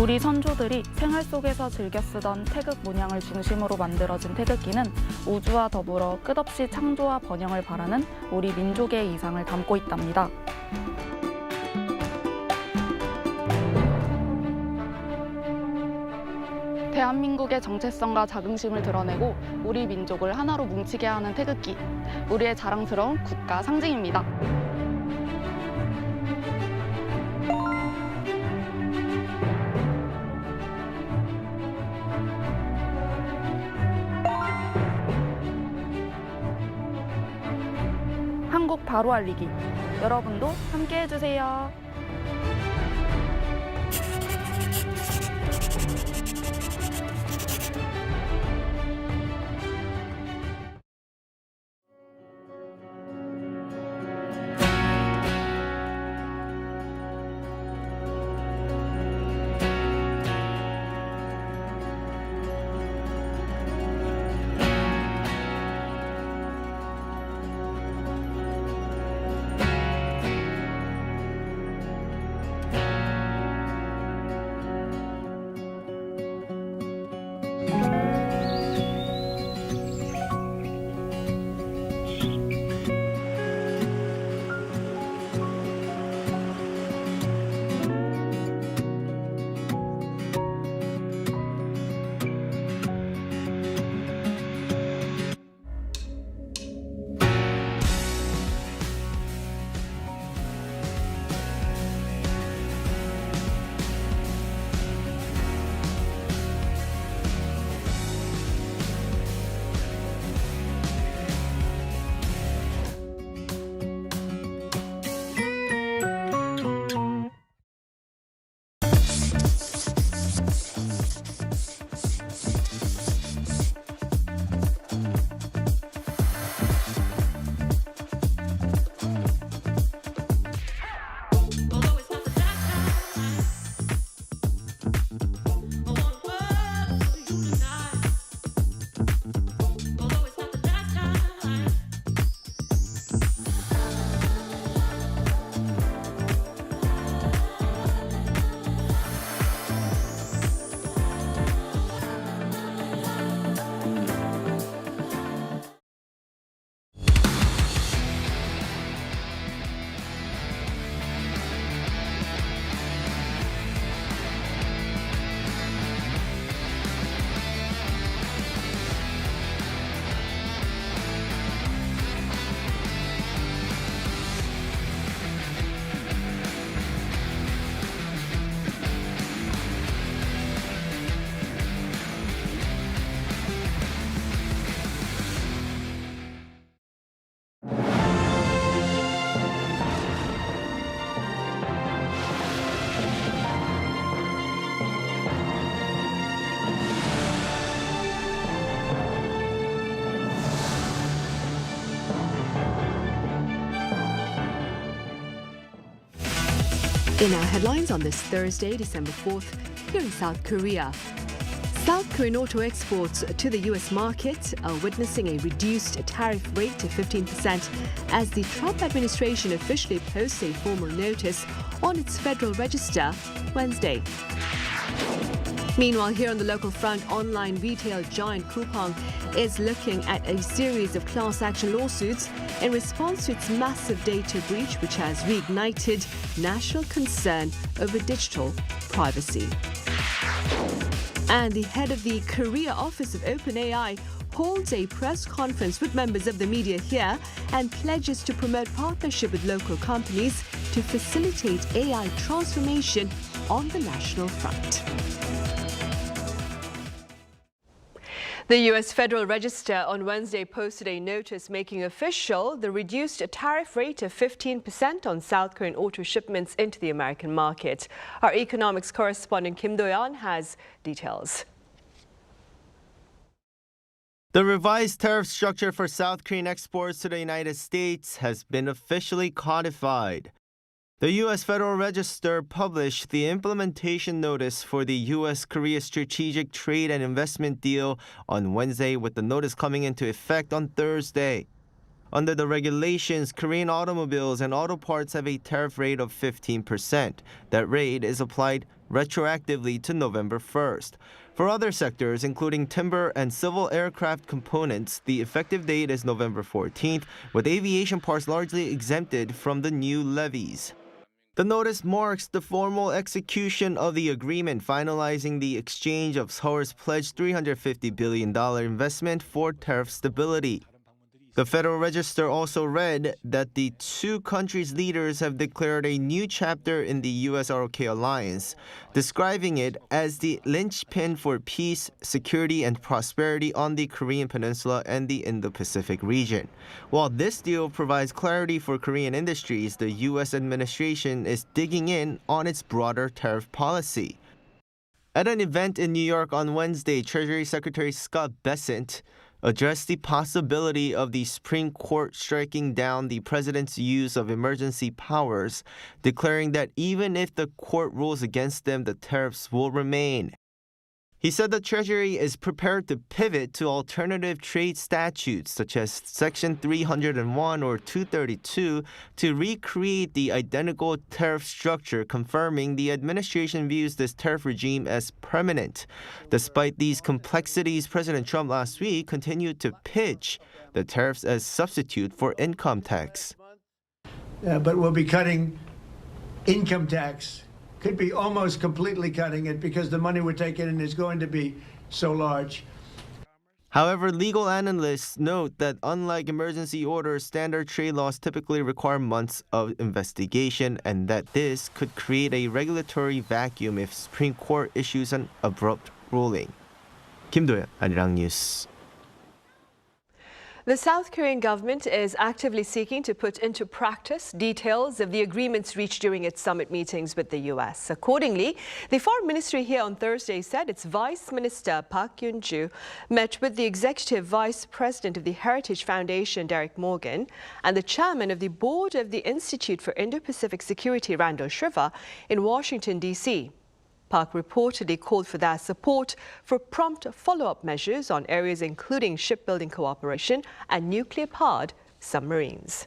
우리 선조들이 생활 속에서 즐겨 쓰던 태극 문양을 중심으로 만들어진 태극기는 우주와 더불어 끝없이 창조와 번영을 바라는 우리 민족의 이상을 담고 있답니다. 대한민국의 정체성과 자긍심을 드러내고 우리 민족을 하나로 뭉치게 하는 태극기, 우리의 자랑스러운 국가 상징입니다. 한국 바로 알리기, 여러분도 함께 해주세요. In our headlines on this Thursday, December 4th, here in South Korea. South Korean auto exports to the US market are witnessing a reduced tariff rate to 15% as the Trump administration officially posts a formal notice on its Federal Register Wednesday. Meanwhile, here on the local front, online retail giant Coupang is looking at a series of class action lawsuits in response to its massive data breach, which has reignited national concern over digital privacy. And the head of the Korea office of OpenAI holds a press conference with members of the media here and pledges to promote partnership with local companies to facilitate AI transformation on the national front. The U.S. Federal Register on Wednesday posted a notice making official the reduced tariff rate of 15% on South Korean auto shipments into the American market. Our economics correspondent Kim Do-yeon has details. The revised tariff structure for South Korean exports to the United States has been officially codified. The U.S. Federal Register published the implementation notice for the U.S.-Korea Strategic Trade and Investment Deal on Wednesday, with the notice coming into effect on Thursday. Under the regulations, Korean automobiles and auto parts have a tariff rate of 15%. That rate is applied retroactively to November 1st. For other sectors, including timber and civil aircraft components, the effective date is November 14th, with aviation parts largely exempted from the new levies. The notice marks the formal execution of the agreement finalizing the exchange of Seoul's pledged $350 billion investment for tariff stability. The Federal Register also read that the two countries' leaders have declared a new chapter in the US-ROK alliance, describing it as the linchpin for peace, security, and prosperity on the Korean Peninsula and the Indo-Pacific region. While this deal provides clarity for Korean industries, the US administration is digging in on its broader tariff policy. At an event in New York on Wednesday, Treasury Secretary Scott Bessent addressed the possibility of the Supreme Court striking down the president's use of emergency powers, declaring that even if the court rules against them, the tariffs will remain. He said the Treasury is prepared to pivot to alternative trade statutes such as Section 301 or 232 to recreate the identical tariff structure, confirming the administration views this tariff regime as permanent. Despite these complexities, President Trump last week continued to pitch the tariffs as substitute for income tax. But we'll be cutting income tax. Could be almost completely cutting it because the money we're taking in is going to be so large. However, legal analysts note that unlike emergency orders, standard trade laws typically require months of investigation and that this could create a regulatory vacuum if Supreme Court issues an abrupt ruling. 김도현, 아리랑 뉴스. The South Korean government is actively seeking to put into practice details of the agreements reached during its summit meetings with the U.S. Accordingly, the Foreign Ministry here on Thursday said its Vice Minister Park Yun-ju met with the Executive Vice President of the Heritage Foundation, Derek Morgan, and the Chairman of the Board of the Institute for Indo-Pacific Security, Randall Shriver, in Washington, D.C. Park reportedly called for their support for prompt follow-up measures on areas including shipbuilding cooperation and nuclear-powered submarines.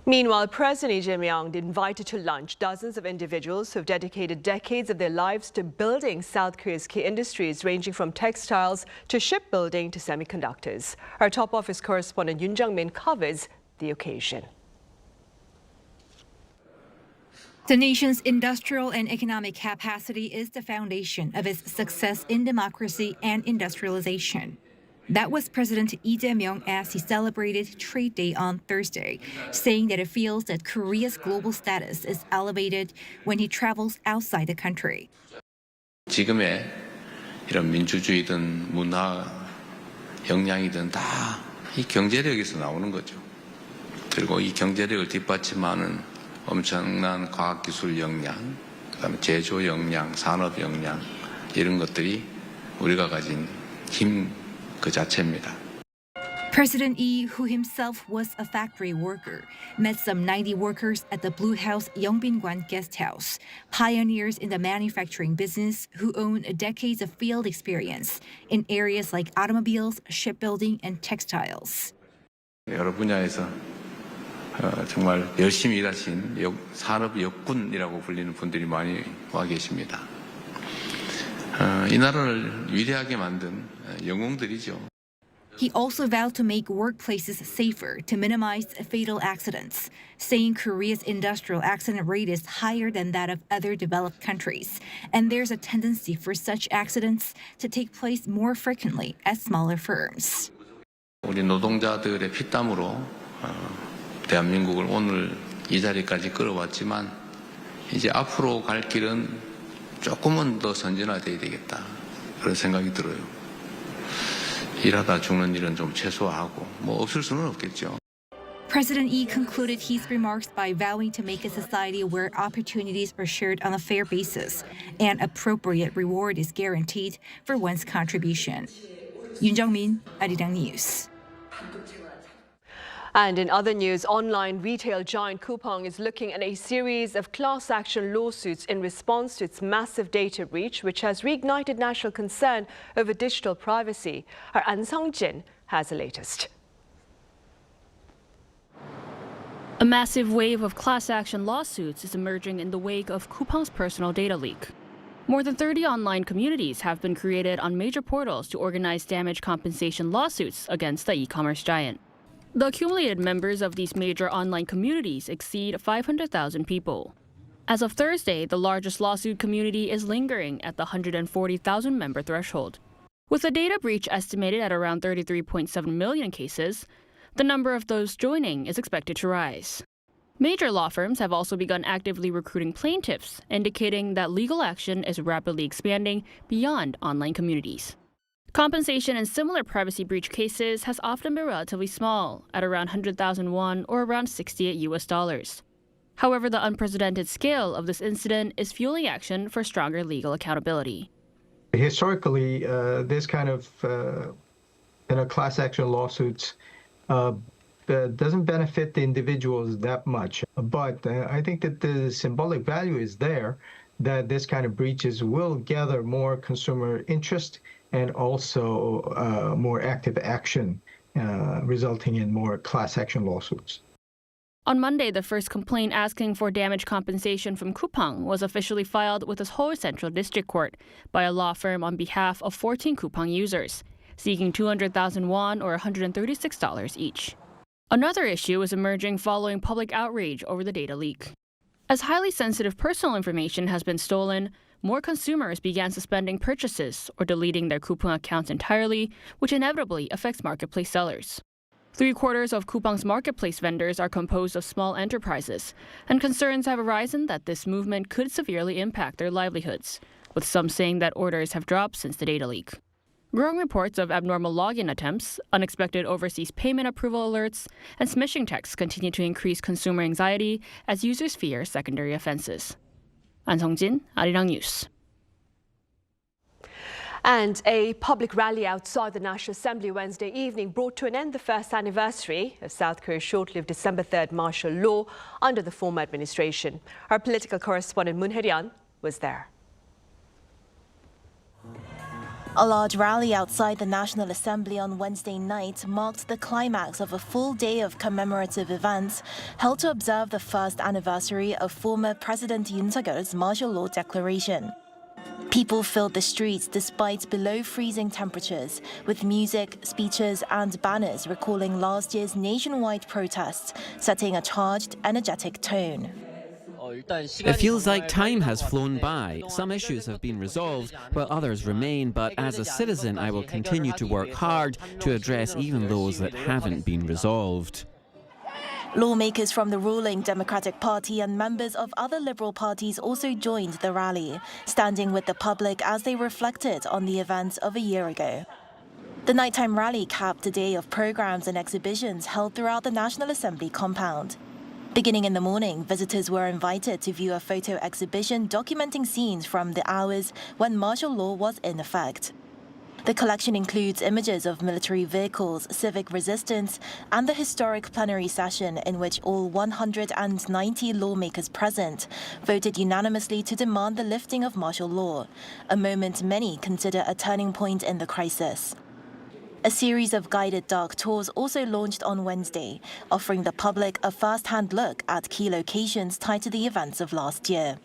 Meanwhile, President Lee Jae-myung invited to lunch dozens of individuals who have dedicated decades of their lives to building South Korea's key industries, ranging from textiles to shipbuilding to semiconductors. Our top office correspondent Yoon Jung-min covers the occasion. The nation's industrial and economic capacity is the foundation of its success in democracy and industrialization. That was President Lee Jae-myung as he celebrated Trade Day on Thursday, saying that it feels that Korea's global status is elevated when he travels outside the country. 지금의 이런 민주주의든 문화 역량이든 다 이 경제력에서 나오는 거죠. 그리고 이 경제력을 뒷받침하는 엄청난 과학기술 역량, 그다음에 제조 역량, 산업 역량 이런 것들이 우리가 가진 힘 그 자체입니다. President Lee, who himself was a factory worker, met some 90 workers at the Blue House Yeongbin-gwan guest house, pioneers in the manufacturing business who own decades of field experience in areas like automobiles, shipbuilding, and textiles. 여러 분야에서 정말 열심히 일하신 산업 역군이라고 불리는 분들이 많이 와 계십니다. 이 나라를 위대하게 만든 영웅들이죠. He also vowed to make workplaces safer to minimize fatal accidents, saying Korea's industrial accident rate is higher than that of other developed countries, and there's a tendency for such accidents to take place more frequently at smaller firms. 우리 노동자들의 피땀으로 대한민국을 오늘 이 자리까지 끌어왔지만 이제 앞으로 갈 길은 조금은 더 선진화돼야 되겠다 그런 생각이 들어요. 일하다 죽는 일은 좀 최소화하고 뭐 없을 수는 없겠죠. President Lee concluded his remarks by vowing to make a society where opportunities are shared on a fair basis and appropriate reward is guaranteed for one's contribution. Yoon Jung-min, Arirang News. And in other news, online retail giant Coupang is looking at a series of class action lawsuits in response to its massive data breach, which has reignited national concern over digital privacy. Our An Sung-jin has the latest. A massive wave of class action lawsuits is emerging in the wake of Coupang's personal data leak. More than 30 online communities have been created on major portals to organize damage compensation lawsuits against the e-commerce giant. The accumulated members of these major online communities exceed 500,000 people. As of Thursday, the largest lawsuit community is lingering at the 140,000 member threshold. With the data breach estimated at around 33.7 million cases, the number of those joining is expected to rise. Major law firms have also begun actively recruiting plaintiffs, indicating that legal action is rapidly expanding beyond online communities. Compensation in similar privacy breach cases has often been relatively small, at around 100,000 won or around $68. However, the unprecedented scale of this incident is fueling action for stronger legal accountability. Historically, this kind of class action lawsuits doesn't benefit the individuals that much. But I think that the symbolic value is there, that this kind of breaches will gather more consumer interest and also more active action, resulting in more class action lawsuits. On Monday, the first complaint asking for damage compensation from Coupang was officially filed with the Seoul Central District Court by a law firm on behalf of 14 Coupang users, seeking 200,000 won or $136 each. Another issue is emerging following public outrage over the data leak. As highly sensitive personal information has been stolen, more consumers began suspending purchases or deleting their Coupang accounts entirely, which inevitably affects marketplace sellers. 3/4 of Coupang's marketplace vendors are composed of small enterprises, and concerns have arisen that this movement could severely impact their livelihoods, with some saying that orders have dropped since the data leak. Growing reports of abnormal login attempts, unexpected overseas payment approval alerts, and smishing texts continue to increase consumer anxiety as users fear secondary offenses. 안성진, Arirang News. And a public rally outside the National Assembly Wednesday evening brought to an end the first anniversary of South Korea's short-lived December 3rd martial law under the former administration. Our political correspondent Myung-bo was there. A large rally outside the National Assembly on Wednesday night marked the climax of a full day of commemorative events held to observe the first anniversary of former President Yoon Suk-yeol's martial law declaration. People filled the streets despite below-freezing temperatures, with music, speeches and banners recalling last year's nationwide protests, setting a charged, energetic tone. It feels like time has flown by. Some issues have been resolved, while others remain, but as a citizen I will continue to work hard to address even those that haven't been resolved. Lawmakers from the ruling Democratic Party and members of other liberal parties also joined the rally, standing with the public as they reflected on the events of a year ago. The nighttime rally capped a day of programs and exhibitions held throughout the National Assembly compound. Beginning in the morning, visitors were invited to view a photo exhibition documenting scenes from the hours when martial law was in effect. The collection includes images of military vehicles, civic resistance, and the historic plenary session in which all 190 lawmakers present voted unanimously to demand the lifting of martial law, a moment many consider a turning point in the crisis. A series of guided dark tours also launched on Wednesday, offering the public a first-hand look at key locations tied to the events of last year.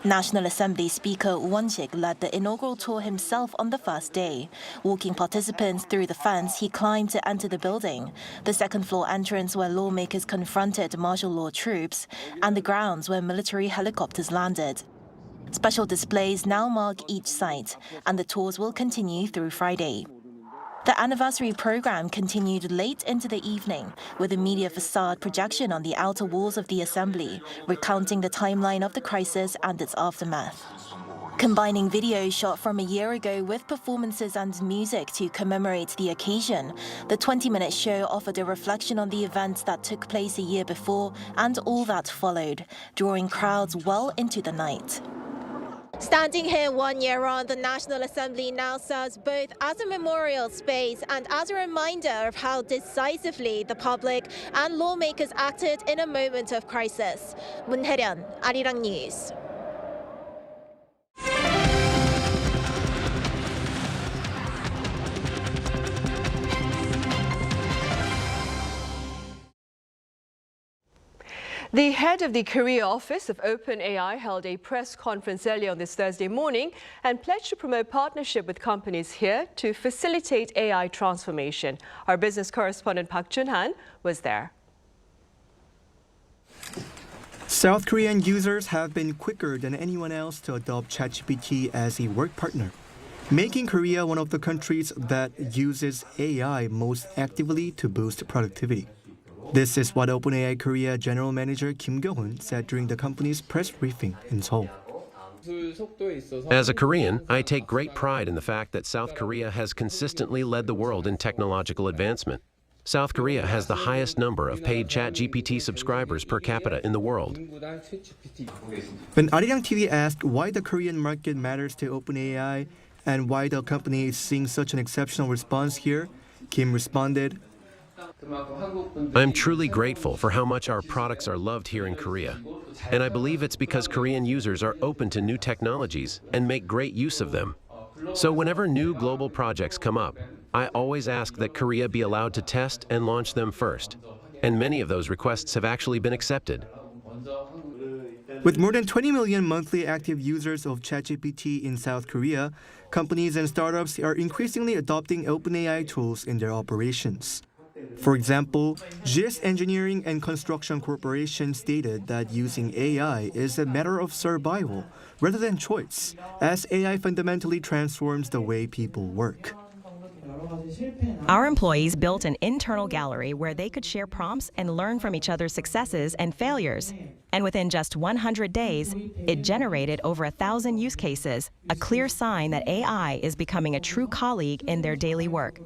National Assembly Speaker Won-sik led the inaugural tour himself on the first day, walking participants through the fence he climbed to enter the building, the second-floor entrance where lawmakers confronted martial law troops, and the grounds where military helicopters landed. Special displays now mark each site, and the tours will continue through Friday. The anniversary program continued late into the evening with a media facade projection on the outer walls of the assembly, recounting the timeline of the crisis and its aftermath. Combining videos shot from a year ago with performances and music to commemorate the occasion, the 20-minute show offered a reflection on the events that took place a year before and all that followed, drawing crowds well into the night. Standing here 1 year on, the National Assembly now serves both as a memorial space and as a reminder of how decisively the public and lawmakers acted in a moment of crisis. Myung-bo, Arirang News. The head of the Korea office of OpenAI held a press conference early on this Thursday morning and pledged to promote partnership with companies here to facilitate AI transformation. Our business correspondent Park Jun-han was there. South Korean users have been quicker than anyone else to adopt ChatGPT as a work partner, making Korea one of the countries that uses AI most actively to boost productivity. This is what OpenAI Korea General Manager Kim Kyung-hoon said during the company's press briefing in Seoul. As a Korean, I take great pride in the fact that South Korea has consistently led the world in technological advancement. South Korea has the highest number of paid ChatGPT subscribers per capita in the world. When Arirang TV asked why the Korean market matters to OpenAI and why the company is seeing such an exceptional response here, Kim responded, I'm truly grateful for how much our products are loved here in Korea. And I believe it's because Korean users are open to new technologies and make great use of them. So whenever new global projects come up, I always ask that Korea be allowed to test and launch them first. And many of those requests have actually been accepted. With more than 20 million monthly active users of ChatGPT in South Korea, companies and startups are increasingly adopting OpenAI tools in their operations. For example, GS Engineering and Construction Corporation stated that using AI is a matter of survival rather than choice, as AI fundamentally transforms the way people work. Our employees built an internal gallery where they could share prompts and learn from each other's successes and failures. And within just 100 days, it generated over 1,000 use cases, a clear sign that AI is becoming a true colleague in their daily work.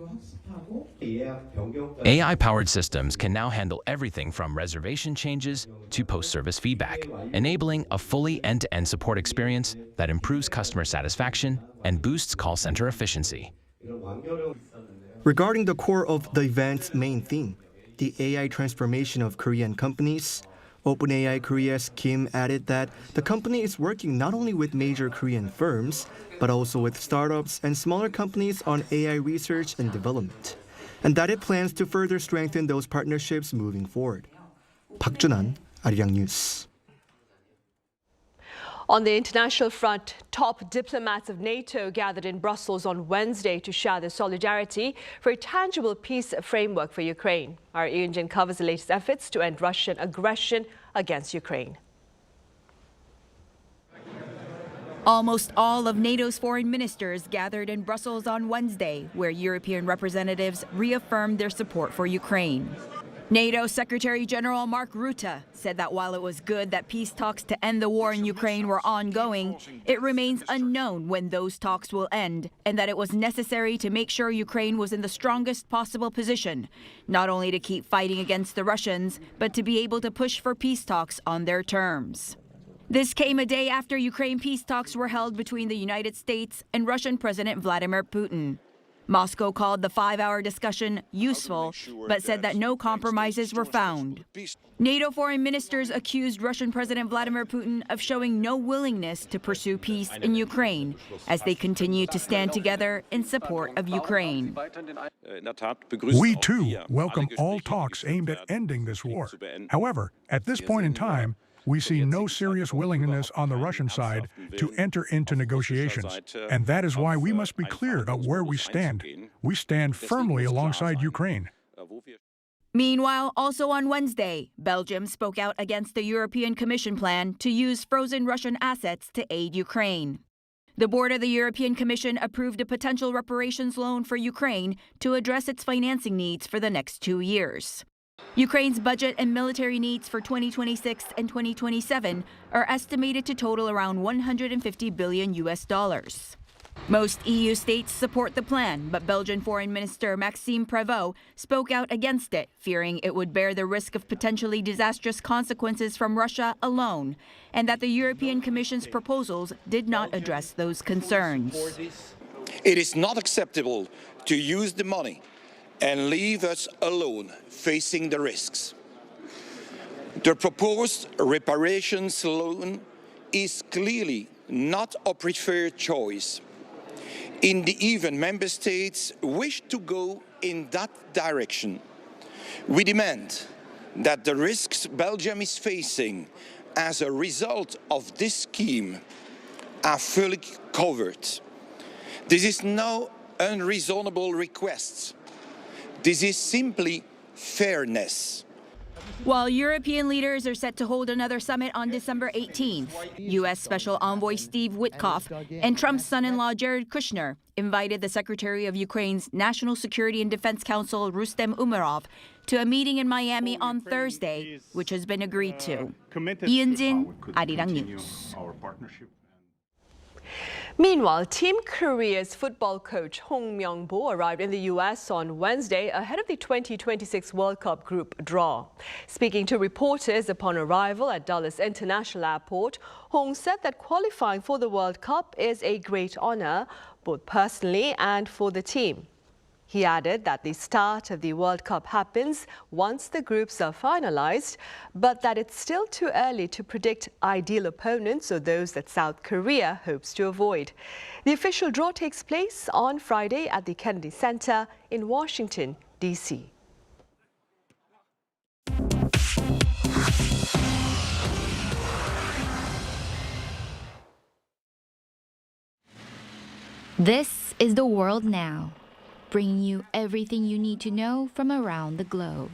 AI-powered systems can now handle everything from reservation changes to post-service feedback, enabling a fully end-to-end support experience that improves customer satisfaction and boosts call center efficiency. Regarding the core of the event's main theme, the AI transformation of Korean companies, OpenAI Korea's Kim added that the company is working not only with major Korean firms, but also with startups and smaller companies on AI research and development, and that it plans to further strengthen those partnerships moving forward. Park Jun-han, Arirang News. On the international front, top diplomats of NATO gathered in Brussels on Wednesday to share their solidarity for a tangible peace framework for Ukraine. Our Yoon-jin covers the latest efforts to end Russian aggression against Ukraine. Almost all of NATO's foreign ministers gathered in Brussels on Wednesday, where European representatives reaffirmed their support for Ukraine. NATO Secretary General Mark Rutte said that while it was good that peace talks to end the war in Ukraine were ongoing, it remains unknown when those talks will end, and that it was necessary to make sure Ukraine was in the strongest possible position, not only to keep fighting against the Russians, but to be able to push for peace talks on their terms. This came a day after Ukraine peace talks were held between the United States and Russian President Vladimir Putin. Moscow called the 5-hour discussion useful, but said that no compromises were found. NATO foreign ministers accused Russian President Vladimir Putin of showing no willingness to pursue peace in Ukraine as they continue to stand together in support of Ukraine. We, too, welcome all talks aimed at ending this war. However, at this point in time, we see no serious willingness on the Russian side to enter into negotiations, and that is why we must be clear about where we stand. We stand firmly alongside Ukraine. Meanwhile, also on Wednesday, Belgium spoke out against the European Commission plan to use frozen Russian assets to aid Ukraine. The board of the European Commission approved a potential reparations loan for Ukraine to address its financing needs for the next 2 years. Ukraine's budget and military needs for 2026 and 2027 are estimated to total around $150 billion. Most EU states support the plan, but Belgian Foreign Minister Maxime Prévost spoke out against it, fearing it would bear the risk of potentially disastrous consequences from Russia alone, and that the European Commission's proposals did not address those concerns. It is not acceptable to use the money and leave us alone facing the risks. The proposed reparations loan is clearly not a preferred choice. In the event member states wish to go in that direction, we demand that the risks Belgium is facing as a result of this scheme are fully covered. This is no unreasonable request. This is simply fairness. While European leaders are set to hold another summit on December 18th, U.S. Special Envoy Steve Witkoff and Trump's son-in-law Jared Kushner invited the Secretary of Ukraine's National Security and Defense Council Rustem Umerov to a meeting in Miami on Thursday, which has been agreed to. 이은진, Arirang News. Meanwhile, Team Korea's football coach Myung-bo arrived in the U.S. on Wednesday ahead of the 2026 World Cup group draw. Speaking to reporters upon arrival at Dulles International Airport, Hong said that qualifying for the World Cup is a great honor, both personally and for the team. He added that the start of the World Cup happens once the groups are finalized, but that it's still too early to predict ideal opponents or those that South Korea hopes to avoid. The official draw takes place on Friday at the Kennedy Center in Washington, D.C. This is the world now, bringing you everything you need to know from around the globe.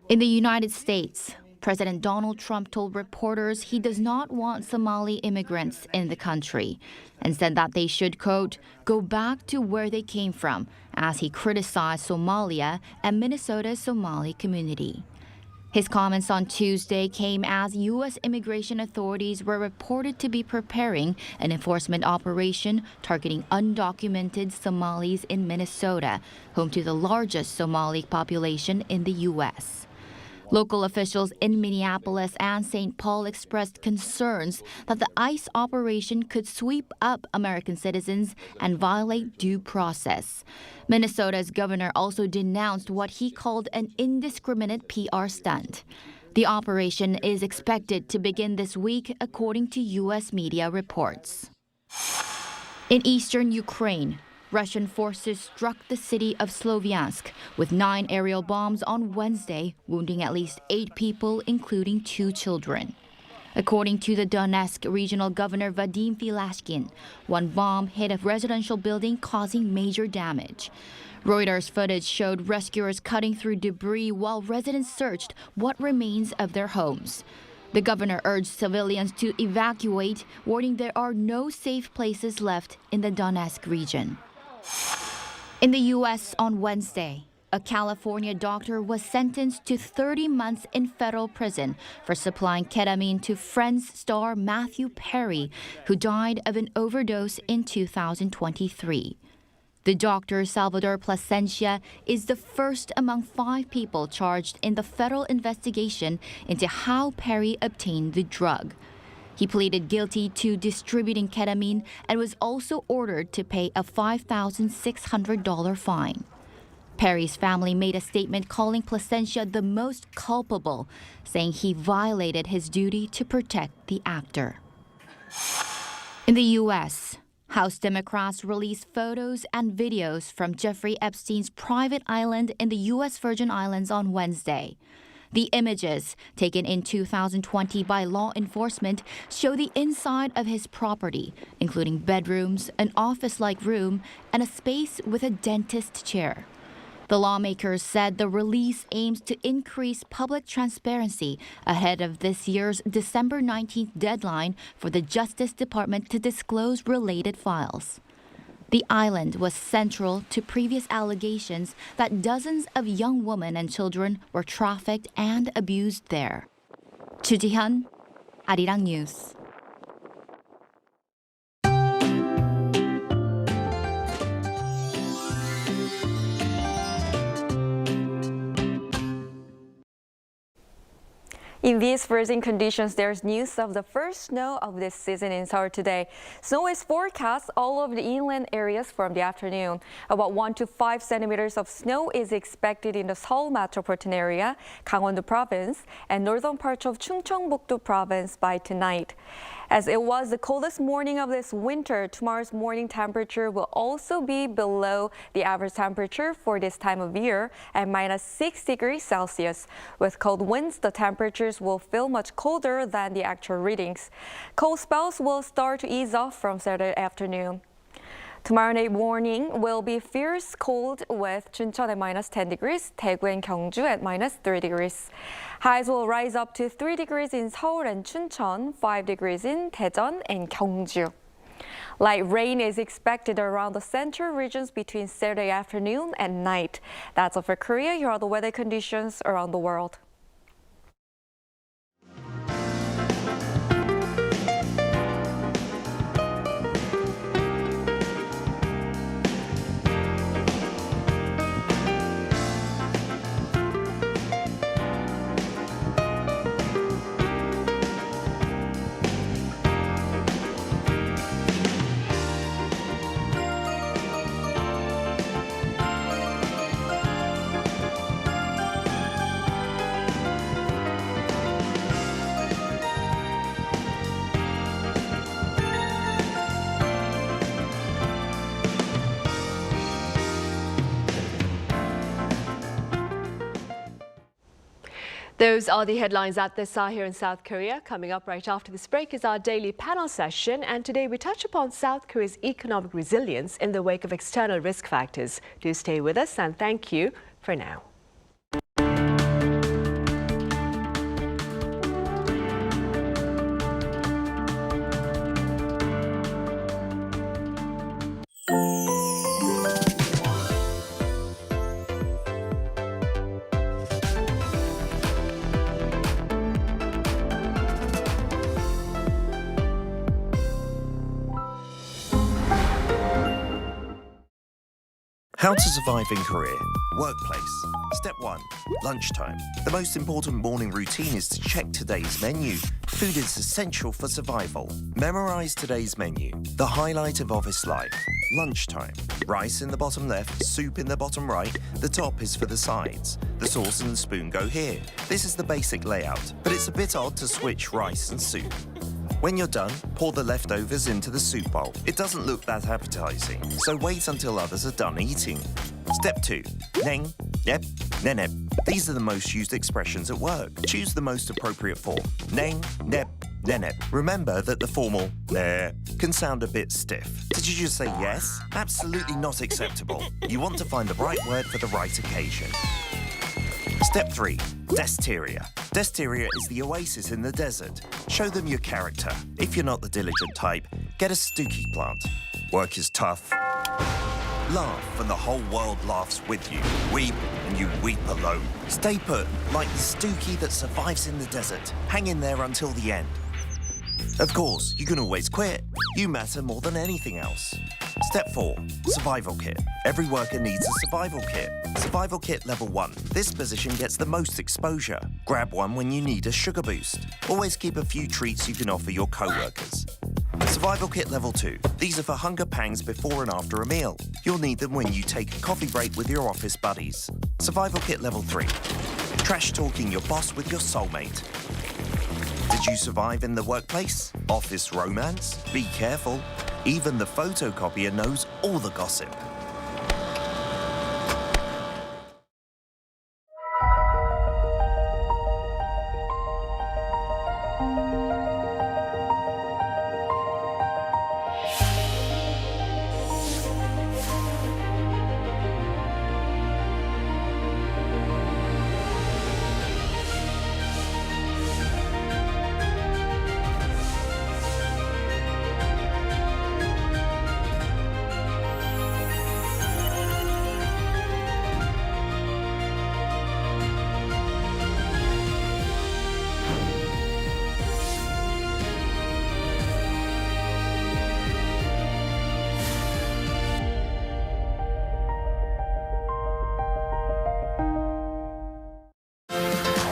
In the United States, President Donald Trump told reporters he does not want Somali immigrants in the country and said that they should, quote, go back to where they came from, as he criticized Somalia and Minnesota's Somali community. His comments on Tuesday came as U.S. immigration authorities were reported to be preparing an enforcement operation targeting undocumented Somalis in Minnesota, home to the largest Somali population in the U.S. Local officials in Minneapolis and St. Paul expressed concerns that the ICE operation could sweep up American citizens and violate due process. Minnesota's governor also denounced what he called an indiscriminate PR stunt. The operation is expected to begin this week, according to U.S. media reports. In eastern Ukraine, Russian forces struck the city of Sloviansk with 9 aerial bombs on Wednesday, wounding at least 8 people, including 2 children. According to the Donetsk regional governor Vadim Filashkin, 1 bomb hit a residential building, causing major damage. Reuters footage showed rescuers cutting through debris while residents searched what remains of their homes. The governor urged civilians to evacuate, warning there are no safe places left in the Donetsk region. In the U.S. on Wednesday, a California doctor was sentenced to 30 months in federal prison for supplying ketamine to Friends star Matthew Perry, who died of an overdose in 2023. The doctor, Salvador Plasencia, is the first among 5 people charged in the federal investigation into how Perry obtained the drug. He pleaded guilty to distributing ketamine and was also ordered to pay a $5,600 fine. Perry's family made a statement calling Plasencia the most culpable, saying he violated his duty to protect the actor. In the U.S., House Democrats released photos and videos from Jeffrey Epstein's private island in the U.S. Virgin Islands on Wednesday. The images, taken in 2020 by law enforcement, show the inside of his property, including bedrooms, an office-like room, and a space with a dentist chair. The lawmakers said the release aims to increase public transparency ahead of this year's December 19th deadline for the Justice Department to disclose related files. The island was central to previous allegations that dozens of young women and children were trafficked and abused there. Chu Ji-hyun, Arirang News. In these freezing conditions, there's news of the first snow of this season in Seoul today. Snow is forecast all over the inland areas from the afternoon. About 1 to 5 centimeters of snow is expected in the Seoul metropolitan area, Gangwon-do province, and northern parts of Chungcheongbuk-do province by tonight. As it was the coldest morning of this winter, tomorrow's morning temperature will also be below the average temperature for this time of year at -6 degrees Celsius. With cold winds, the temperatures will feel much colder than the actual readings. Cold spells will start to ease off from Saturday afternoon. Tomorrow night morning will be fierce cold with Chuncheon at -10 degrees, Daegu and Gyeongju at -3 degrees. Highs will rise up to 3 degrees in Seoul and Chuncheon, 5 degrees in Daejeon and Gyeongju. Light rain is expected around the central regions between Saturday afternoon and night. That's all for Korea. Here are the weather conditions around the world. Those are the headlines at this hour here in South Korea. Coming up right after this break is our daily panel session. And today we touch upon South Korea's economic resilience in the wake of external risk factors. Do stay with us and thank you for now. How to survive in Korea. Workplace. Step 1. Lunchtime. The most important morning routine is to check today's menu. Food is essential for survival. Memorize today's menu. The highlight of office life. Lunchtime. Rice in the bottom left, soup in the bottom right. The top is for the sides. The sauce and the spoon go here. This is the basic layout, but it's a bit odd to switch rice and soup. When you're done, pour the leftovers into the soup bowl. It doesn't look that appetizing, so wait until others are done eating. Step 2. Neng, nep, nenep. These are the most used expressions at work. Choose the most appropriate form. Neng, nep, nenep. Remember that the formal ne can sound a bit stiff. Did you just say yes? Absolutely not acceptable. You want to find the right word for the right occasion. Step 3. Desteria. Desteria is the oasis in the desert. Show them your character. If you're not the diligent type, get a stooky plant. Work is tough. Laugh and the whole world laughs with you. Weep and you weep alone. Stay put, like the stooky that survives in the desert. Hang in there until the end. Of course, you can always quit. You matter more than anything else. Step 4. Survival kit. Every worker needs a survival kit. Survival kit level 1. This position gets the most exposure. Grab one when you need a sugar boost. Always keep a few treats you can offer your co-workers. Survival kit level 2. These are for hunger pangs before and after a meal. You'll need them when you take a coffee break with your office buddies. Survival kit level 3. Trash talking your boss with your soulmate. Did you survive in the workplace? Office romance? Be careful. Even the photocopier knows all the gossip.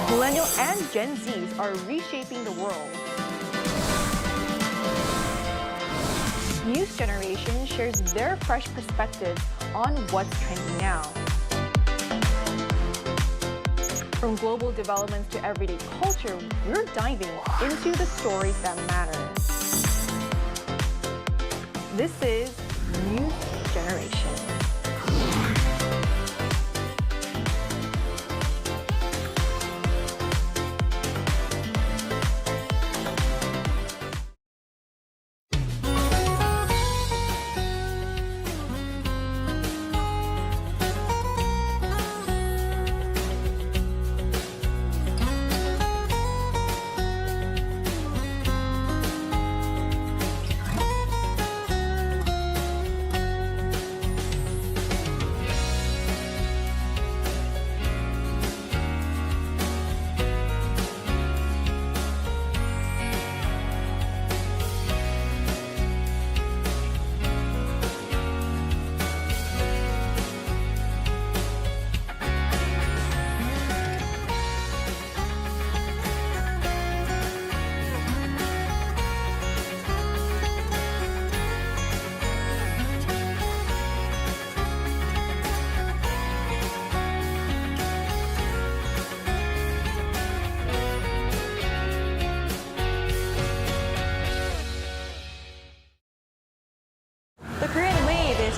Millennials and Gen Zs are reshaping the world. News generation shares their fresh perspectives on what's trending now. From global developments to everyday culture, we're diving into the stories that matter. This is News Generation.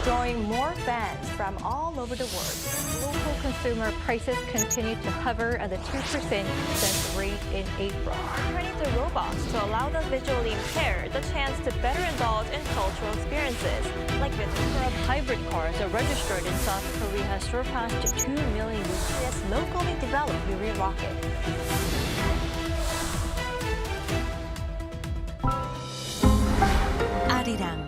drawing more fans from all over the world. Local consumer prices continue to hover at the 2% cent rate in April. Turning to robots to allow the visually impaired the chance to better indulge in cultural experiences. Like this number of hybrid cars are registered in South Korea has surpassed 2 million using its locally developed Yuri rocket. Arirang.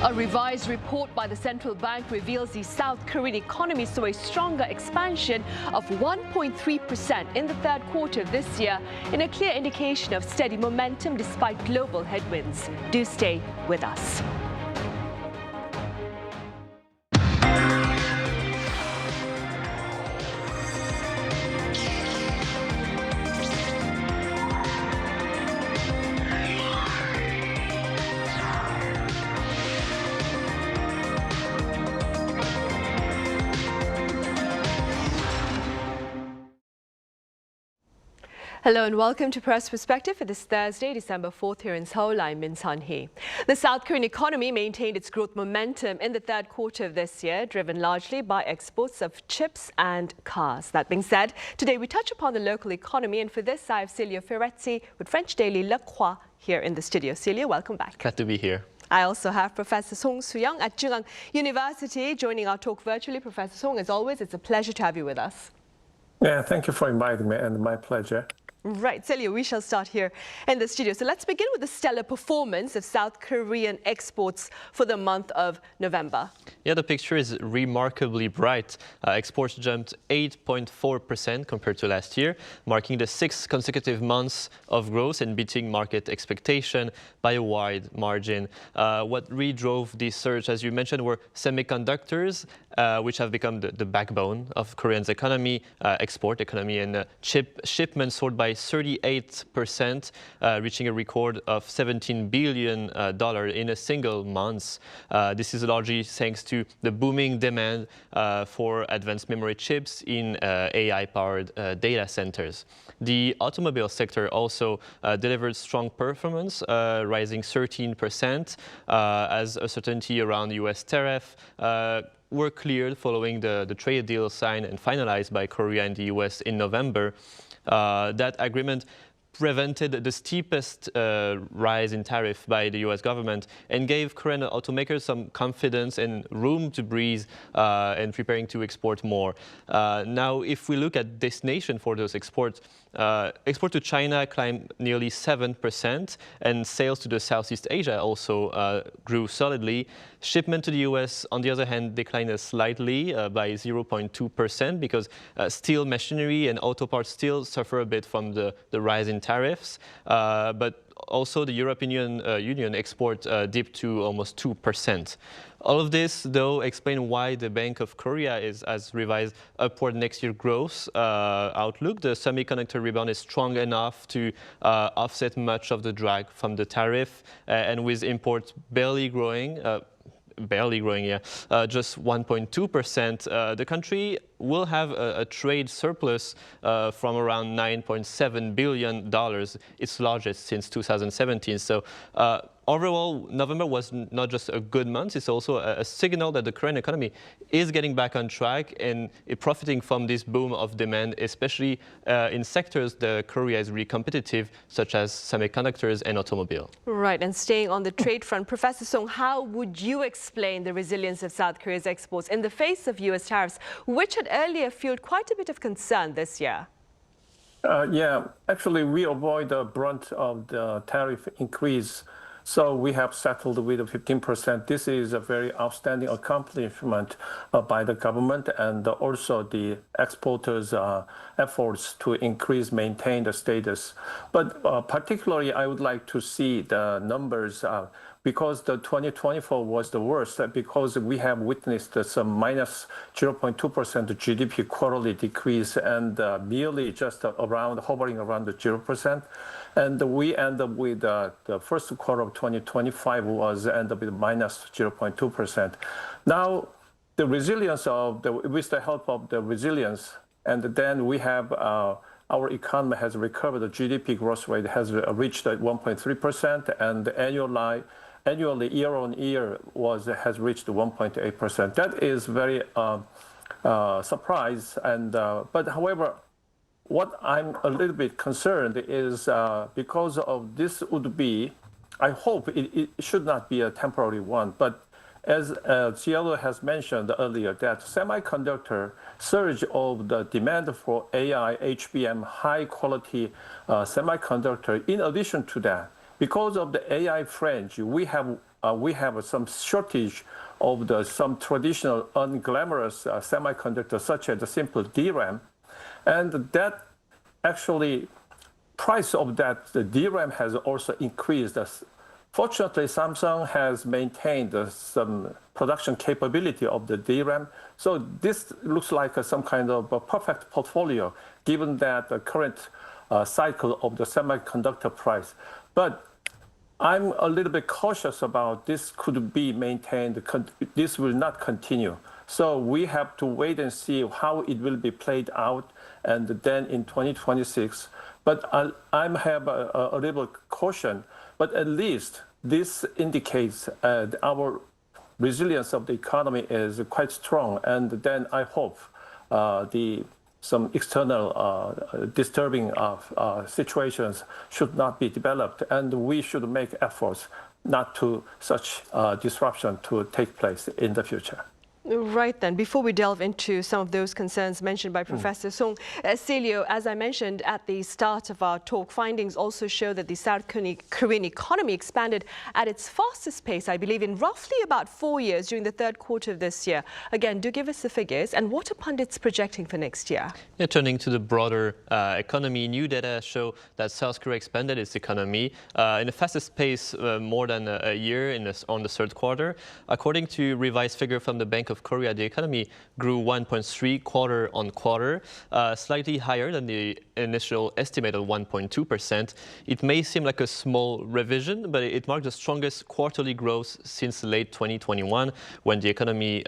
A revised report by the central bank reveals the South Korean economy saw a stronger expansion of 1.3% in the third quarter of this year, in a clear indication of steady momentum despite global headwinds. Do stay with us. Hello and welcome to Press Perspective for this Thursday, December 4th here in Seoul. I'm Min Sun-hee. The South Korean economy maintained its growth momentum in the third quarter of this year, driven largely by exports of chips and cars. That being said, today we touch upon the local economy, and for this I have Celia Ferretti with French daily Le Croix here in the studio. Celia, welcome back. Glad to be here. I also have Professor Song Soo-young at Kyunghang University joining our talk virtually. Professor Song, as always, it's a pleasure to have you with us. Yeah, thank you for inviting me, and my pleasure. Right, Celia, we shall start here in the studio. So let's begin with the stellar performance of South Korean exports for the month of November. Yeah, the picture is remarkably bright. Exports jumped 8.4% compared to last year, marking the 6th consecutive months of growth and beating market expectation by a wide margin. What really drove this surge, as you mentioned, were semiconductors, which have become the backbone of Korea's economy, export economy, and shipments soared by 38%, reaching a record of $17 billion in a single month. This is largely thanks to the booming demand for advanced memory chips in AI-powered data centers. The automobile sector also delivered strong performance, rising 13%, as uncertainty around U.S. tariff were cleared following the trade deal signed and finalized by Korea and the U.S. in November. That agreement prevented the steepest rise in tariff by the U.S. government and gave Korean automakers some confidence and room to breathe and preparing to export more. Now, if we look at destination for those exports, export to China climbed nearly 7%, and sales to the Southeast Asia also grew solidly. Shipment to the U.S., on the other hand, declined slightly by 0.2% because steel machinery and auto parts still suffer a bit from the rise in tariffs. But also the European Union export dipped to almost 2%. All of this, though, explain why the Bank of Korea has revised upward next year growth outlook. The semiconductor rebound is strong enough to offset much of the drag from the tariff, and with imports barely growing, barely growing, just 1.2%. The country will have a trade surplus from around $9.7 billion, its largest since 2017. So overall, November was not just a good month, it's also a signal that the Korean economy is getting back on track and profiting from this boom of demand, especially in sectors that Korea is really competitive, such as semiconductors and automobile. Right, and staying on the trade front, Professor Song, how would you explain the resilience of South Korea's exports in the face of U.S. tariffs, which had earlier fueled quite a bit of concern this year? Actually, we avoid the brunt of the tariff increase. So we have settled with 15%. This is a very outstanding accomplishment by the government and also the exporters' efforts to maintain the status. But particularly, I would like to see the numbers because the 2024 was the worst, because we have witnessed some minus 0.2% GDP quarterly decrease and merely just hovering around the 0%. And we end up with the first quarter of 2025 end up with minus 0.2%. Now, the resilience with the help of the resilience, and then we have our economy has recovered. The GDP growth rate has reached 1.3%, and annually year-on-year has reached 1.8%. That is very surprised. But however, what I'm a little bit concerned is because of this would be, I hope it should not be a temporary one, but as Cielo has mentioned earlier, that semiconductor surge of the demand for AI, HBM, high quality semiconductor. In addition to that, because of the AI fringe, we have some shortage of some traditional unglamorous semiconductors, such as the simple DRAM. And that actually, price of the DRAM has also increased. Fortunately, Samsung has maintained some production capability of the DRAM. So this looks like some kind of a perfect portfolio, given that the current cycle of the semiconductor price. But I'm a little bit cautious about this could be maintained. This will not continue. So we have to wait and see how it will be played out, and then in 2026. But I have a little caution. But at least this indicates our resilience of the economy is quite strong. And then I hope some external disturbing situations should not be developed, and we should make efforts not to such disruption to take place in the future. Right then, before we delve into some of those concerns mentioned by Professor Song, Celio, as I mentioned at the start of our talk, findings also show that the South Korean economy expanded at its fastest pace, I believe, in roughly about 4 years during the third quarter of this year. Again, do give us the figures, and what are pundits projecting for next year? Turning to the broader economy, new data show that South Korea expanded its economy in the fastest pace more than a year on the third quarter. According to revised figure from the Bank of Korea, the economy grew 1.3% quarter-on-quarter, slightly higher than the initial estimated 1.2%. It may seem like a small revision, but it marked the strongest quarterly growth since late 2021, when the economy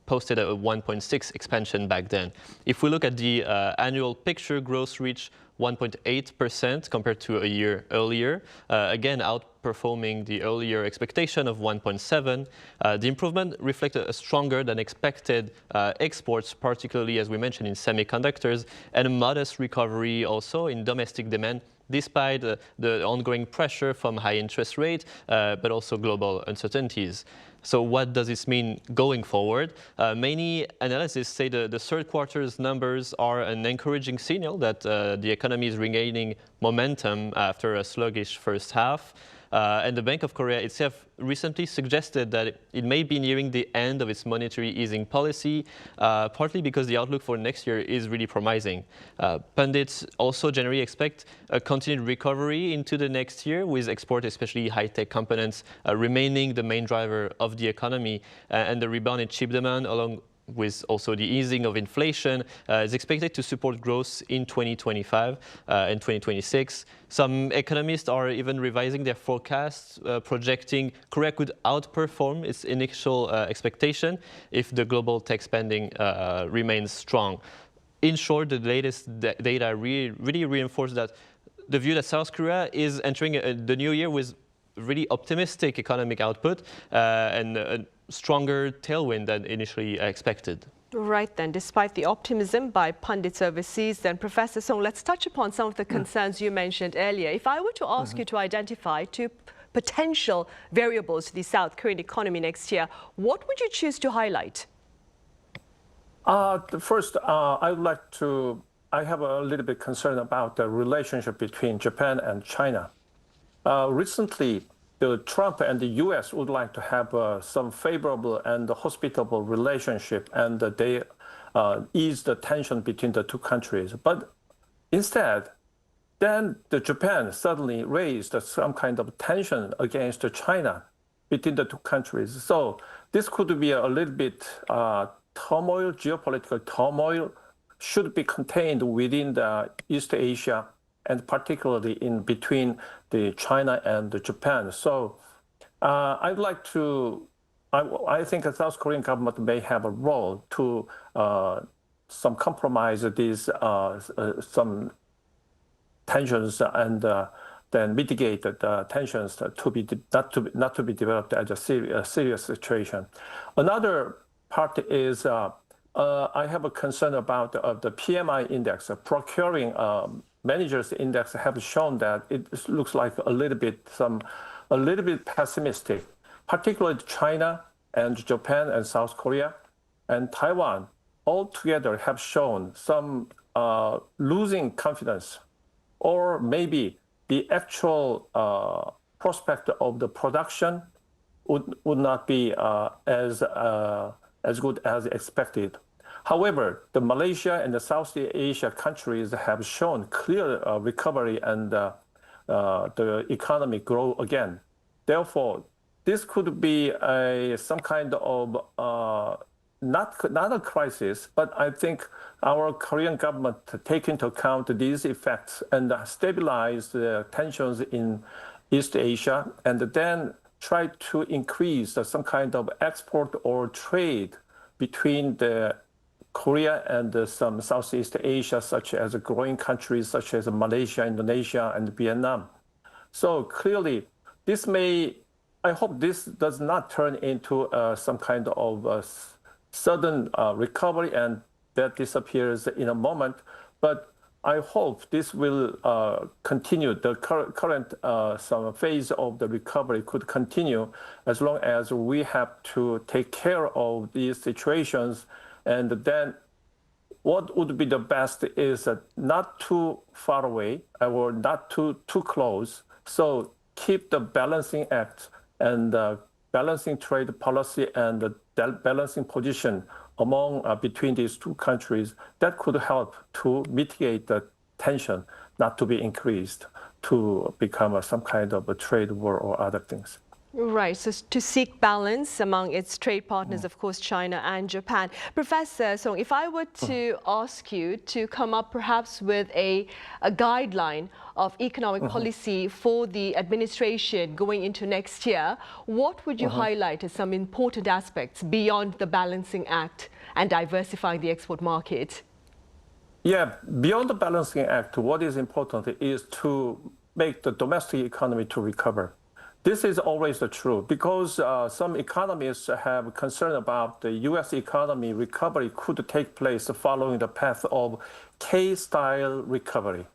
posted a 1.6% expansion back then. If we look at the annual picture, growth reached 1.8% compared to a year earlier, again outperforming the earlier expectation of 1.7%. The improvement reflected a stronger than expected exports, particularly as we mentioned in semiconductors, and a modest recovery also in domestic demand, despite the ongoing pressure from high interest rate, but also global uncertainties. So what does this mean going forward? Many analysts say the third quarter's numbers are an encouraging signal that the economy is regaining momentum after a sluggish first half. And the Bank of Korea itself recently suggested that it may be nearing the end of its monetary easing policy, partly because the outlook for next year is really promising. Pundits also generally expect a continued recovery into the next year, with export, especially high-tech components, remaining the main driver of the economy, and the rebound in chip demand, along with also the easing of inflation, is expected to support growth in 2025 and 2026. Some economists are even revising their forecasts, projecting Korea could outperform its initial expectation if the global tech spending remains strong. In short, the latest data really reinforce that the view that South Korea is entering the new year with really optimistic economic output and a stronger tailwind than initially expected. Right then, despite the optimism by pundits overseas, then Professor Song, let's touch upon some of the concerns you mentioned earlier. If I were to ask you to identify two potential variables to the South Korean economy next year, what would you choose to highlight? First, I have a little bit concern about the relationship between Japan and China. Recently, Trump and the U.S. would like to have some favorable and hospitable relationship, and they ease the tension between the two countries. But instead, then Japan suddenly raised some kind of tension against China between the two countries. So this could be a little bit turmoil, geopolitical turmoil, should be contained within the East Asia, and particularly in between China and Japan. So I think the South Korean government may have a role to some compromise these some tensions and then mitigate the tensions not to be developed as a serious situation. Another part is I have a concern about the PMI index. Procuring managers index have shown that it looks like a little bit pessimistic, particularly China and Japan and South Korea and Taiwan all together have shown some losing confidence, or maybe the actual prospect of the production would not be as good as expected. However, the Malaysia and the Southeast Asia countries have shown clear recovery and the economy grow again. Therefore, this could be some kind of not a crisis, but I think our Korean government take into account these effects and stabilize the tensions in East Asia, and then try to increase some kind of export or trade between the Korea and some Southeast Asia, such as growing countries such as Malaysia, Indonesia, and Vietnam. So clearly, I hope this does not turn into some kind of sudden recovery and that disappears in a moment. But I hope this will continue. The current some phase of the recovery could continue as long as we have to take care of these situations. And then what would be the best is not too far away or not too close. So keep the balancing act and balancing trade policy and the balancing position among between these two countries. That could help to mitigate the tension not to be increased to become some kind of a trade war or other things. Right, so to seek balance among its trade partners, of course, China and Japan. Professor Song, if I were to ask you to come up perhaps with a guideline of economic policy for the administration going into next year, what would you highlight as some important aspects beyond the balancing act and diversifying the export market? Yeah, beyond the balancing act, what is important is to make the domestic economy to recover. This is always true because some economists have concern about the U.S. economy recovery could take place following the path of K-style recovery.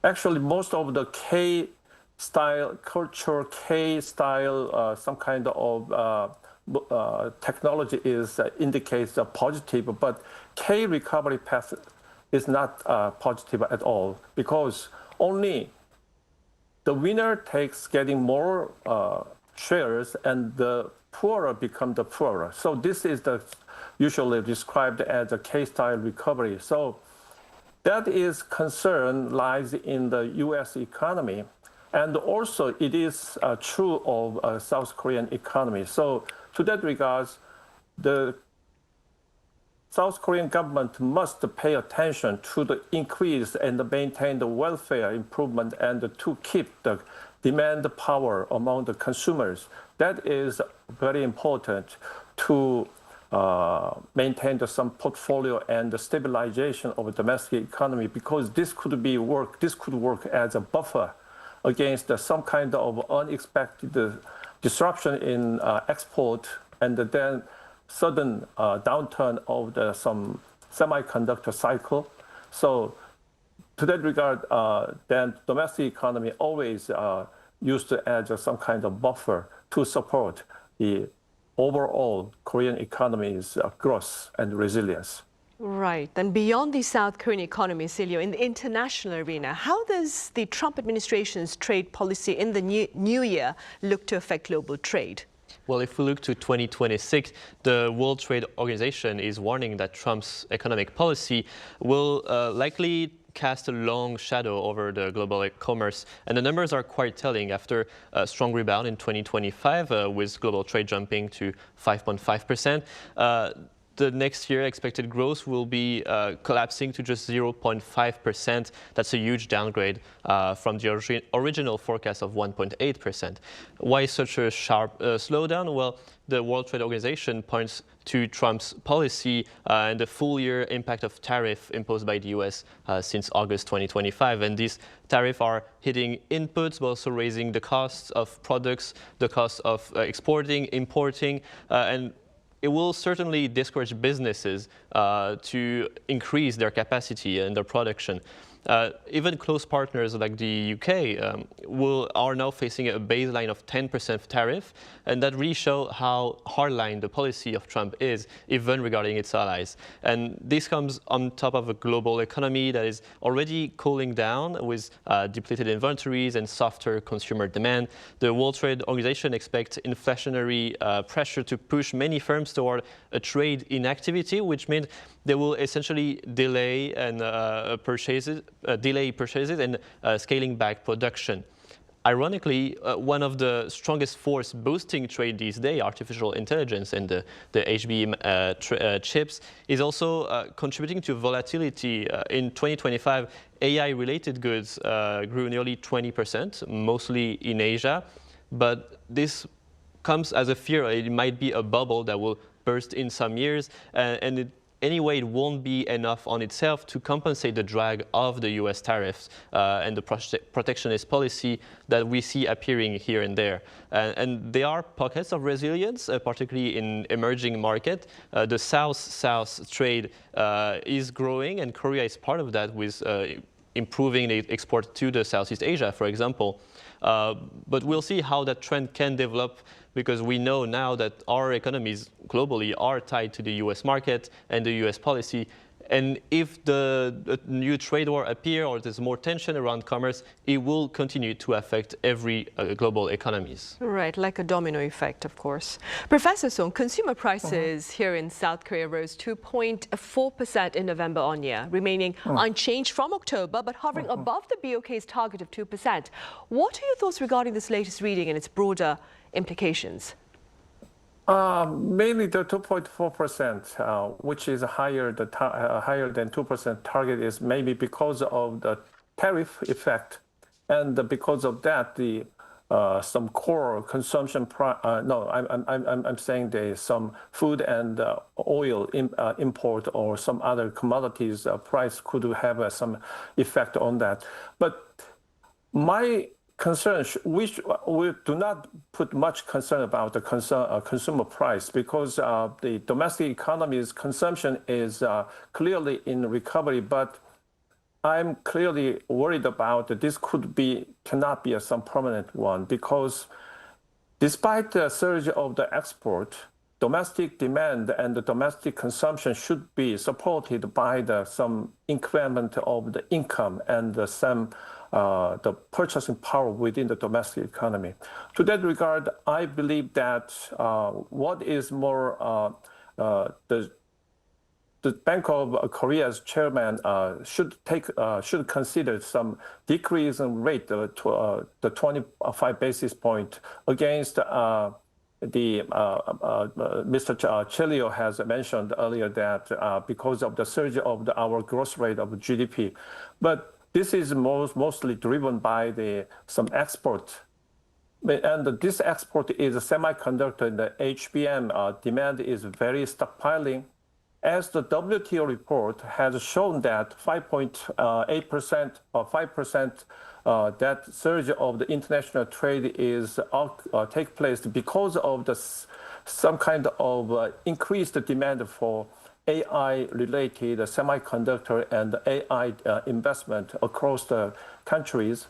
Actually, most of the K-style culture, K-style some kind of technology indicates a positive, but K recovery path is not positive at all because only the winner takes getting more shares and the poorer become the poorer. So this is usually described as a K-style recovery. So that is concern lies in the U.S. economy. And also it is true of South Korean economy. So to that regards, the South Korean government must pay attention to the increase and maintain the welfare improvement and to keep the demand power among the consumers. That is very important to maintain some portfolio and the stabilization of the domestic economy, because this could work as a buffer against some kind of unexpected disruption in export and then sudden downturn of some semiconductor cycle. So to that regard, then domestic economy always used to add some kind of buffer to support the overall Korean economy's growth and resilience. Right. And beyond the South Korean economy, Silio, in the international arena, how does the Trump administration's trade policy in the new year look to affect global trade? Well, if we look to 2026, the World Trade Organization is warning that Trump's economic policy will likely cast a long shadow over the global commerce. And the numbers are quite telling. After a strong rebound in 2025, with global trade jumping to 5.5%, the next year expected growth will be collapsing to just 0.5%. That's a huge downgrade from the original forecast of 1.8%. Why such a sharp slowdown? Well, the World Trade Organization points to Trump's policy and the full year impact of tariff imposed by the US since August 2025. And these tariffs are hitting inputs, but also raising the costs of products, the cost of exporting, importing, and it will certainly discourage businesses to increase their capacity and their production. Even close partners like the UK are now facing a baseline of 10% tariff, and that really shows how hardline the policy of Trump is, even regarding its allies. And this comes on top of a global economy that is already cooling down with depleted inventories and softer consumer demand. The World Trade Organization expects inflationary pressure to push many firms toward a trade inactivity, which means they will essentially delay purchases and scaling back production. Ironically, one of the strongest force boosting trade these days, artificial intelligence and the HBM chips, is also contributing to volatility. In 2025, AI-related goods grew nearly 20%, mostly in Asia. But this comes as a fear it might be a bubble that will burst in some years, anyway, it won't be enough on itself to compensate the drag of the US tariffs and the protectionist policy that we see appearing here and there. And there are pockets of resilience, particularly in emerging markets. The South-South trade is growing, and Korea is part of that with improving the export to the Southeast Asia, for example. But we'll see how that trend can develop, because we know now that our economies globally are tied to the US market and the US policy. And if the new trade war appears or there's more tension around commerce, it will continue to affect every global economies. Right, like a domino effect, of course. Professor Song, consumer prices here in South Korea rose 2.4% in November on year, remaining unchanged from October, but hovering above the BOK's target of 2%. What are your thoughts regarding this latest reading and its broader implications? Mainly the 2.4%, which is higher than 2% target, is maybe because of the tariff effect, and because of that, the some core consumption. I'm saying there's some food and oil import or some other commodities price could have some effect on that. But my concern, we do not put much concern about the consumer price, because the domestic economy's consumption is clearly in recovery. But I'm clearly worried about that this cannot be some permanent one, because despite the surge of the export, domestic demand and the domestic consumption should be supported by some increment of the income and the purchasing power within the domestic economy. To that regard, I believe that what is more, the Bank of Korea's chairman should consider some decrease in rate to the 25 basis point against Mr. Chelio has mentioned earlier that because of the surge of our growth rate of GDP. But this is mostly driven by some export. And this export is a semiconductor, and the HBM demand is very stockpiling. As the WTO report has shown that 5.8% or 5% that surge of the international trade is take place because of some kind of increased demand for AI-related semiconductor and AI investment across the countries.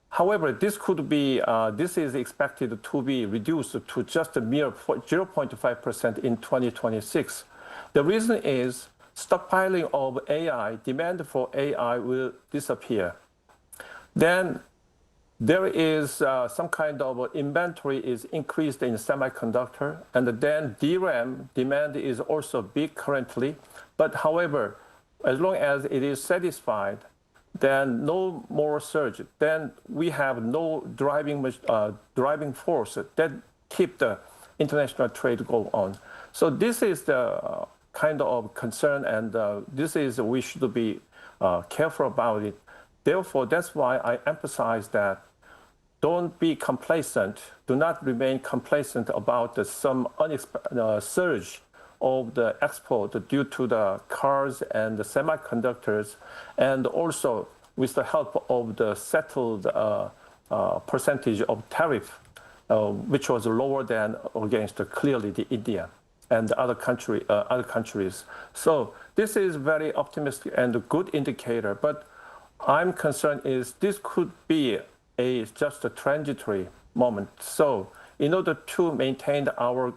However, this is expected to be reduced to just a mere 0.5% in 2026. The reason is stockpiling of AI, demand for AI will disappear. Then there is some kind of inventory is increased in semiconductor, and then DRAM demand is also big currently. But however, as long as it is satisfied, then no more surge. Then we have no driving force that keep the international trade go on. So this is the kind of concern, and we should be careful about it. Therefore, that's why I emphasize that don't be complacent. Do not remain complacent about some unexpected surge of the export due to the cars and the semiconductors, and also with the help of the settled percentage of tariff, which was lower than against clearly the India and other countries. So this is very optimistic and a good indicator. But I'm concerned is this could be just a transitory moment. So in order to maintain our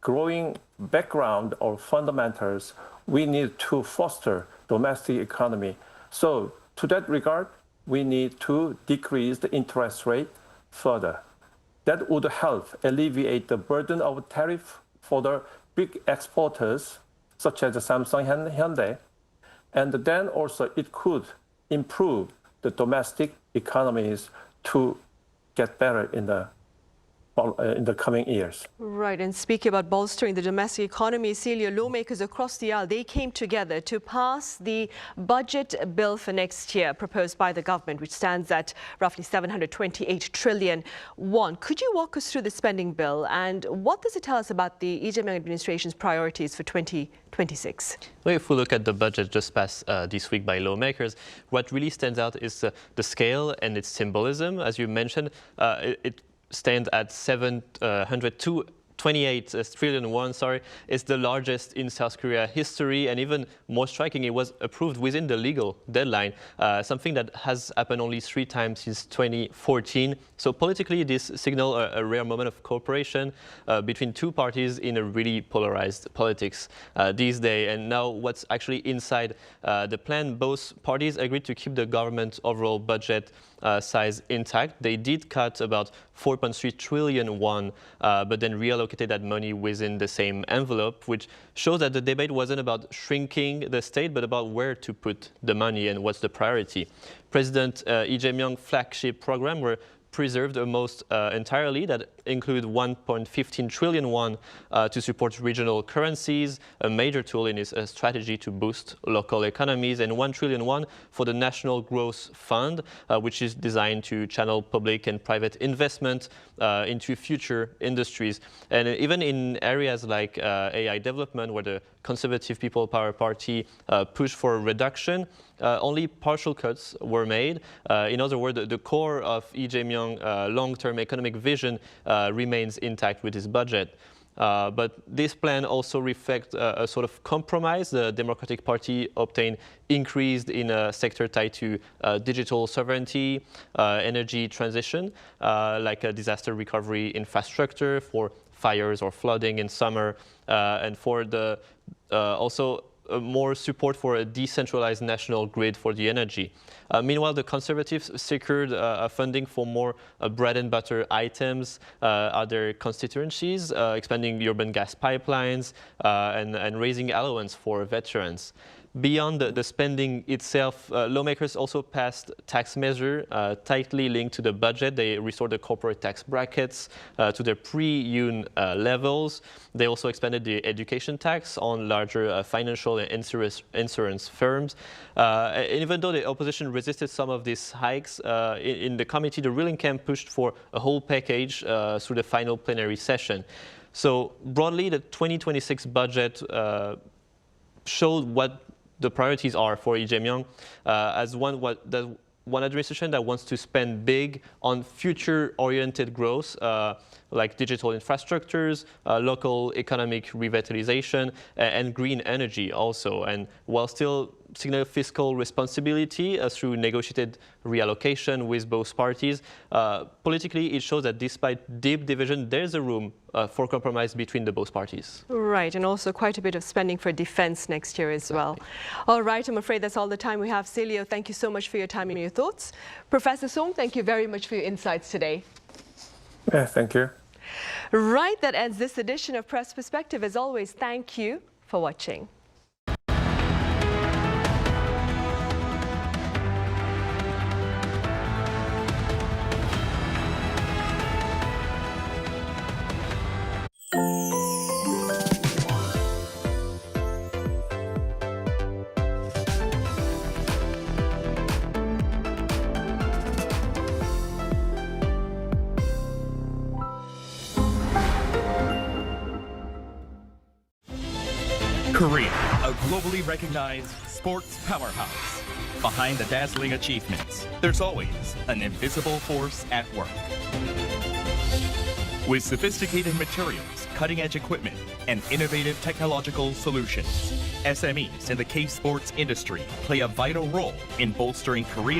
growing background or fundamentals, we need to foster domestic economy. So to that regard, we need to decrease the interest rate further. That would help alleviate the burden of tariff for the big exporters, such as Samsung and Hyundai. And then also it could improve the domestic economies to get better in the coming years. Right, and speaking about bolstering the domestic economy, Celia, lawmakers across the aisle, they came together to pass the budget bill for next year proposed by the government, which stands at roughly 728 trillion won. Could you walk us through the spending bill, and what does it tell us about the Lee Jae-myung administration's priorities for 2026? Well, if we look at the budget just passed this week by lawmakers, what really stands out is the scale and its symbolism. As you mentioned, it stands at 728 trillion won, is the largest in South Korea history, and even more striking, it was approved within the legal deadline, something that has happened only 3 times since 2014. So politically, this signals a rare moment of cooperation between two parties in a really polarized politics these days. And now what's actually inside the plan, both parties agreed to keep the government overall budget size intact. They did cut about 4.3 trillion won, but then reallocated that money within the same envelope, which shows that the debate wasn't about shrinking the state, but about where to put the money and what's the priority. President Lee Jae-myung's flagship program were preserved almost entirely. That include 1.15 trillion won to support regional currencies, a major tool in its strategy to boost local economies, and 1 trillion won for the National Growth Fund, which is designed to channel public and private investment into future industries. And even in areas like AI development, where the Conservative People Power Party pushed for a reduction, only partial cuts were made. In other words, the core of Lee Jae-myung's long-term economic vision remains intact with his budget. But this plan also reflects a sort of compromise. The Democratic Party obtained increased in a sector tied to digital sovereignty, energy transition, like a disaster recovery infrastructure for fires or flooding in summer, and for the also more support for a decentralized national grid for the energy. Meanwhile, the Conservatives secured funding for more bread and butter items, other constituencies, expanding urban gas pipelines, and raising allowance for veterans. Beyond the spending itself, lawmakers also passed tax measures tightly linked to the budget. They restored the corporate tax brackets to their pre-Yoon levels. They also expanded the education tax on larger financial and insurance firms. And even though the opposition resisted some of these hikes, in the committee, the ruling camp pushed for a whole package through the final plenary session. So broadly, the 2026 budget showed what the priorities are for Lee Jae-myung as one administration that wants to spend big on future-oriented growth, like digital infrastructures, local economic revitalization, and green energy also, and while still signal fiscal responsibility through negotiated reallocation with both parties. Politically, it shows that despite deep division, there's a room for compromise between the both parties. Right, and also quite a bit of spending for defense next year as well. All right, I'm afraid that's all the time we have. Celio, thank you so much for your time and your thoughts. Professor Song, thank you very much for your insights today. Yeah, thank you. Right, that ends this edition of Press Perspective. As always, thank you for watching. Korea, a globally recognized sports powerhouse. Behind the dazzling achievements, there's always an invisible force at work. With sophisticated materials, cutting-edge equipment, and innovative technological solutions, SMEs in the K-sports industry play a vital role in bolstering Korea's